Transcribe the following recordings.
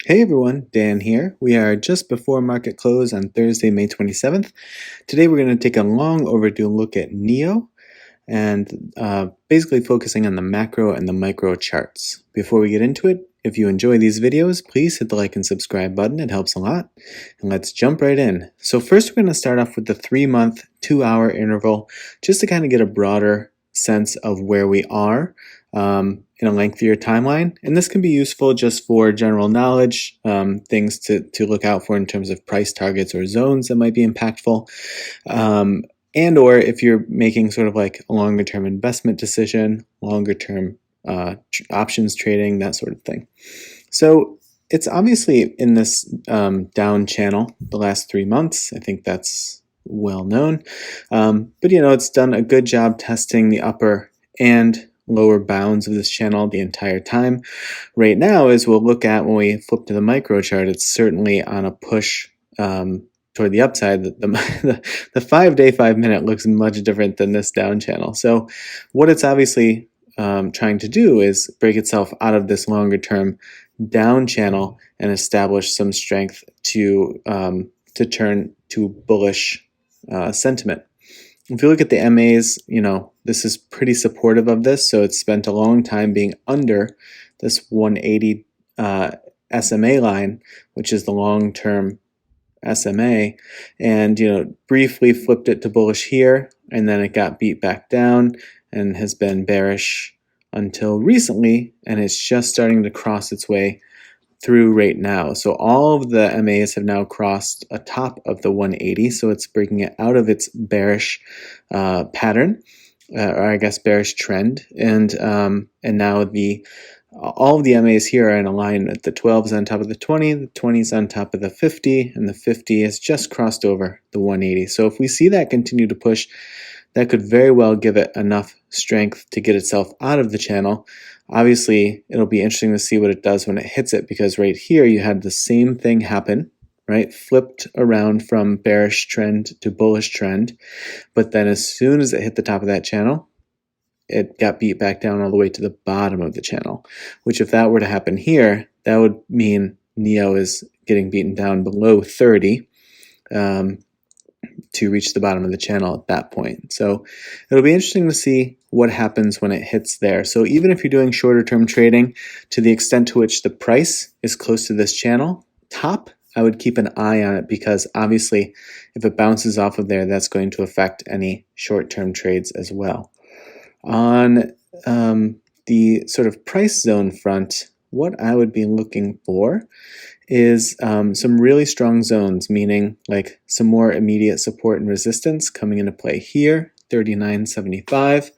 Hey everyone, Dan here. We are just before market close on Thursday, May 27th. Today we're going to take a long overdue look at NIO and basically focusing on the macro and the micro charts. Before we get into it, if you enjoy these videos, please hit the like and subscribe button. It helps a lot. And let's jump right in. So first we're going to start off with the 3-month, 2-hour interval just to kind of get a broader sense of where we are in a lengthier timeline. And this can be useful just for general knowledge, things to look out for in terms of price targets or zones that might be impactful. And or if you're making sort of like a longer term investment decision, longer term options trading, that sort of thing. So it's obviously in this down channel the last 3 months. I think that's well known. But it's done a good job testing the upper and lower bounds of this channel the entire time. Right now, as we'll look at when we flip to the micro chart, it's certainly on a push toward the upside. The 5-day, 5-minute looks much different than this down channel. So what it's obviously trying to do is break itself out of this longer term down channel and establish some strength to turn to bullish sentiment. If you look at the MAs, this is pretty supportive of this. So it's spent a long time being under this 180 SMA line, which is the long-term SMA, and briefly flipped it to bullish here, and then it got beat back down and has been bearish until recently, and it's just starting to cross its way through right now. So all of the MAs have now crossed a top of the 180, so it's breaking it out of its bearish pattern, or I guess bearish trend, and now all of the MAs here are in alignment. The 12 is on top of the 20, the 20 is on top of the 50, and the 50 has just crossed over the 180. So if we see that continue to push, that could very well give it enough strength to get itself out of the channel. Obviously, it'll be interesting to see what it does when it hits it, because right here you had the same thing happen, right? Flipped around from bearish trend to bullish trend, but then as soon as it hit the top of that channel, it got beat back down all the way to the bottom of the channel, which if that were to happen here, that would mean NIO is getting beaten down below 30 to reach the bottom of the channel at that point. So it'll be interesting to see what happens when it hits there. So even if you're doing shorter term trading, to the extent to which the price is close to this channel top, I would keep an eye on it, because obviously if it bounces off of there, that's going to affect any short-term trades as well. On the sort of price zone front, what I would be looking for is some really strong zones, meaning like some more immediate support and resistance coming into play here, 39.75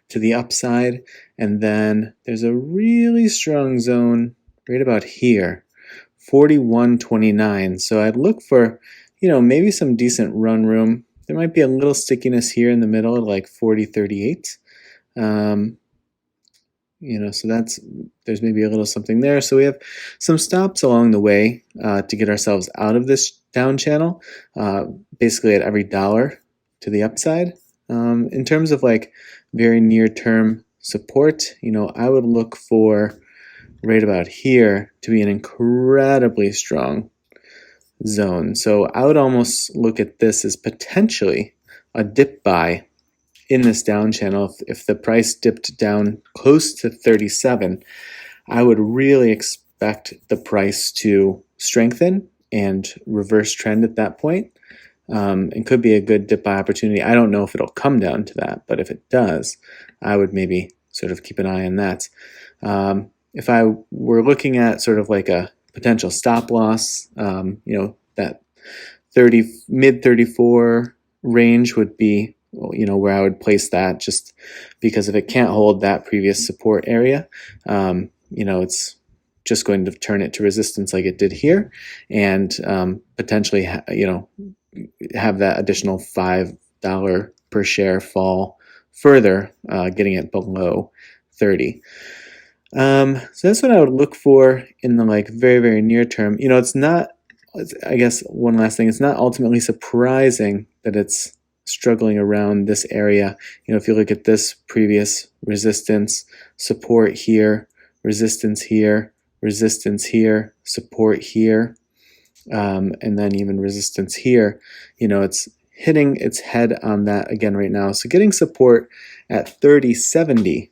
to the upside, and then there's a really strong zone right about here, 41.29. So I'd look for, maybe some decent run room. There might be a little stickiness here in the middle at like 40.38. So there's maybe a little something there. So we have some stops along the way to get ourselves out of this down channel, basically at every dollar to the upside. In terms of like very near term support, I would look for right about here to be an incredibly strong zone. So I would almost look at this as potentially a dip buy in this down channel. If the price dipped down close to 37, I would really expect the price to strengthen and reverse trend at that point. It could be a good dip buy opportunity. I don't know if it'll come down to that, but if it does, I would maybe sort of keep an eye on that. If I were looking at sort of like a potential stop loss, that mid 34 range would be where I would place that, just because if it can't hold that previous support area, it's just going to turn it to resistance like it did here, and potentially, have that additional $5 per share fall further, getting it below 30. So that's what I would look for in the very, very near term. It's not, I guess one last thing, it's not ultimately surprising that it's struggling around this area. If you look at this previous resistance, support here, resistance here, support here, and then even resistance here. It's hitting its head on that again right now. So getting support at 30.70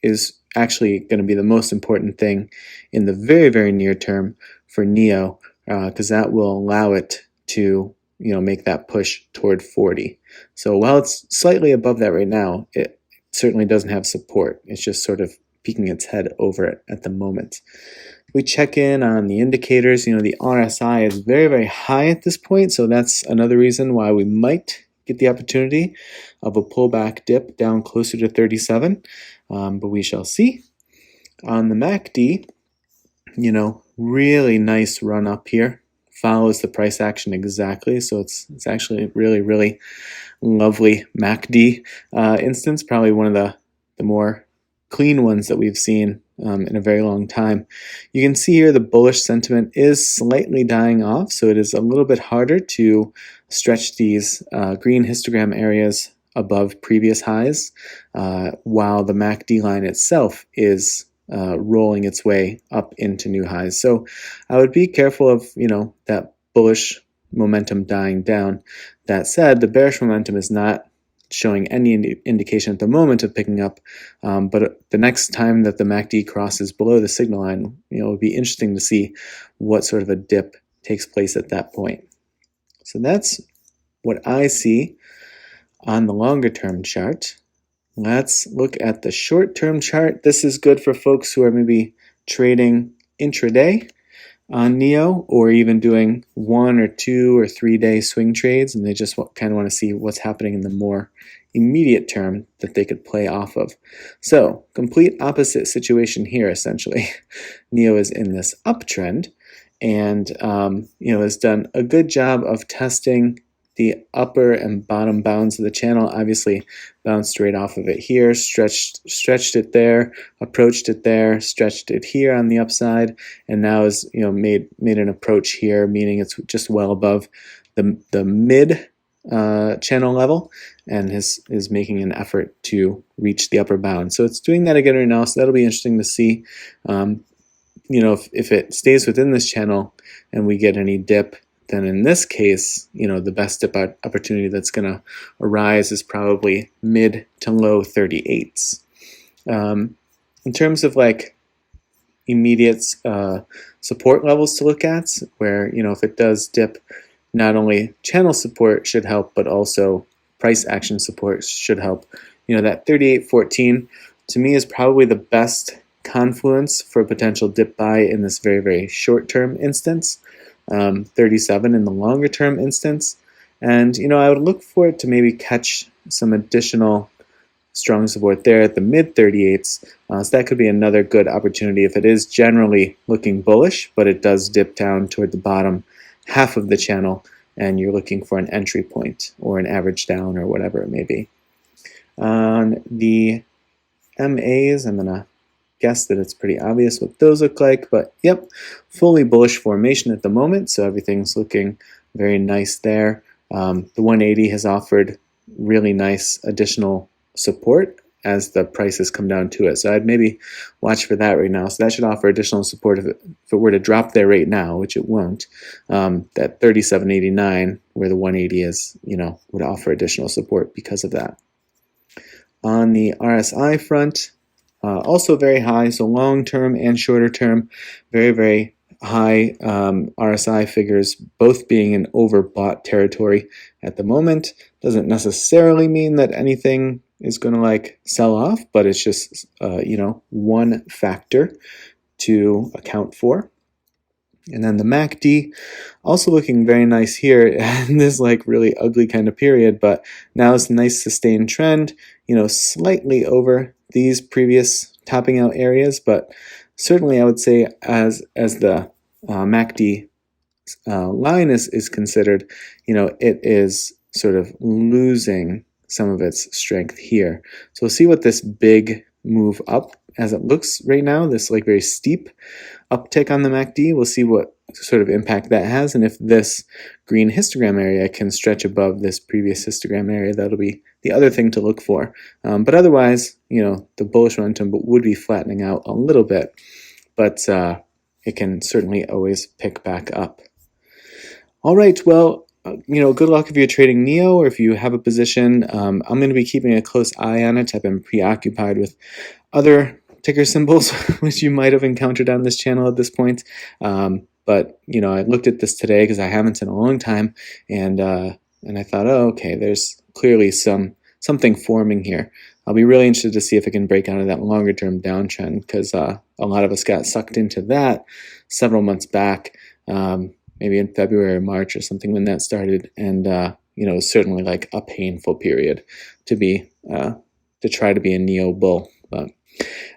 is actually going to be the most important thing in the very, very near term for NIO, because that will allow it to make that push toward 40. So while it's slightly above that right now, it certainly doesn't have support. It's just sort of peeking its head over it at the moment. We check in on the indicators. The RSI is very, very high at this point, so that's another reason why we might get the opportunity of a pullback dip down closer to 37, but we shall see. On the MACD, really nice run up here. Follows the price action exactly, so it's actually really, really lovely MACD instance, probably one of the more clean ones that we've seen in a very long time. You can see here the bullish sentiment is slightly dying off, so it is a little bit harder to stretch these green histogram areas above previous highs, while the MACD line itself is rolling its way up into new highs. So I would be careful of that bullish momentum dying down. That said, the bearish momentum is not showing any indication at the moment of picking up, but the next time that the MACD crosses below the signal line, it would be interesting to see what sort of a dip takes place at that point. So that's what I see on the longer term chart. Let's look at the short-term chart. This is good for folks who are maybe trading intraday on NIO, or even doing 1 or 2 or 3 day swing trades, and they just kind of want to see what's happening in the more immediate term that they could play off of. So, complete opposite situation here, essentially. NIO is in this uptrend, and has done a good job of testing the upper and bottom bounds of the channel. Obviously bounced right off of it here, stretched it there, approached it there, stretched it here on the upside, and now is made an approach here, meaning it's just well above the mid channel level, and is making an effort to reach the upper bound. So it's doing that again right now, so that'll be interesting to see. If it stays within this channel and we get any dip, then in this case, the best dip opportunity that's going to arise is probably mid to low 38s. In terms of immediate support levels to look at, where if it does dip, not only channel support should help, but also price action support should help. That 38.14 to me is probably the best confluence for a potential dip buy in this very, very short term instance. 37 in the longer term instance, and I would look for it to maybe catch some additional strong support there at the mid 38s, so that could be another good opportunity if it is generally looking bullish, but it does dip down toward the bottom half of the channel and you're looking for an entry point or an average down or whatever it may be. On the MAs, I'm gonna guess that it's pretty obvious what those look like, but yep, fully bullish formation at the moment, so everything's looking very nice there. The 180 has offered really nice additional support as the prices come down to it, so I'd maybe watch for that right now. So that should offer additional support if it were to drop there right now, which it won't. That 37.89 where the 180 is, would offer additional support because of that. On the RSI front, also very high, so long term and shorter term, very, very high RSI figures, both being in overbought territory at the moment. Doesn't necessarily mean that anything is going to sell off, but it's just one factor to account for. And then the MACD also looking very nice here in this really ugly kind of period, but now it's a nice sustained trend, slightly over these previous topping out areas, but certainly I would say as the MACD line is considered, it is sort of losing some of its strength here. So we'll see what this big move up as it looks right now, this very steep uptick on the MACD. We'll see what sort of impact that has, and if this green histogram area can stretch above this previous histogram area, that'll be the other thing to look for. But otherwise, the bullish momentum would be flattening out a little bit, but it can certainly always pick back up. All right, well, good luck if you're trading NIO or if you have a position. I'm going to be keeping a close eye on it. I've been preoccupied with other ticker symbols, which you might have encountered on this channel at this point. But I looked at this today because I haven't in a long time, and I thought, oh, okay, there's clearly something forming here. I'll be really interested to see if it can break out of that longer term downtrend, because a lot of us got sucked into that several months back, maybe in February or March or something when that started, and it was certainly like a painful period to try to be a NIO bull. But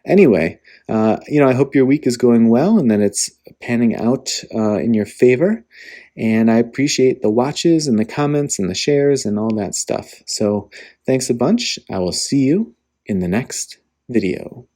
anyway, I hope your week is going well and that it's panning out in your favor. And I appreciate the watches and the comments and the shares and all that stuff. So thanks a bunch. I will see you in the next video.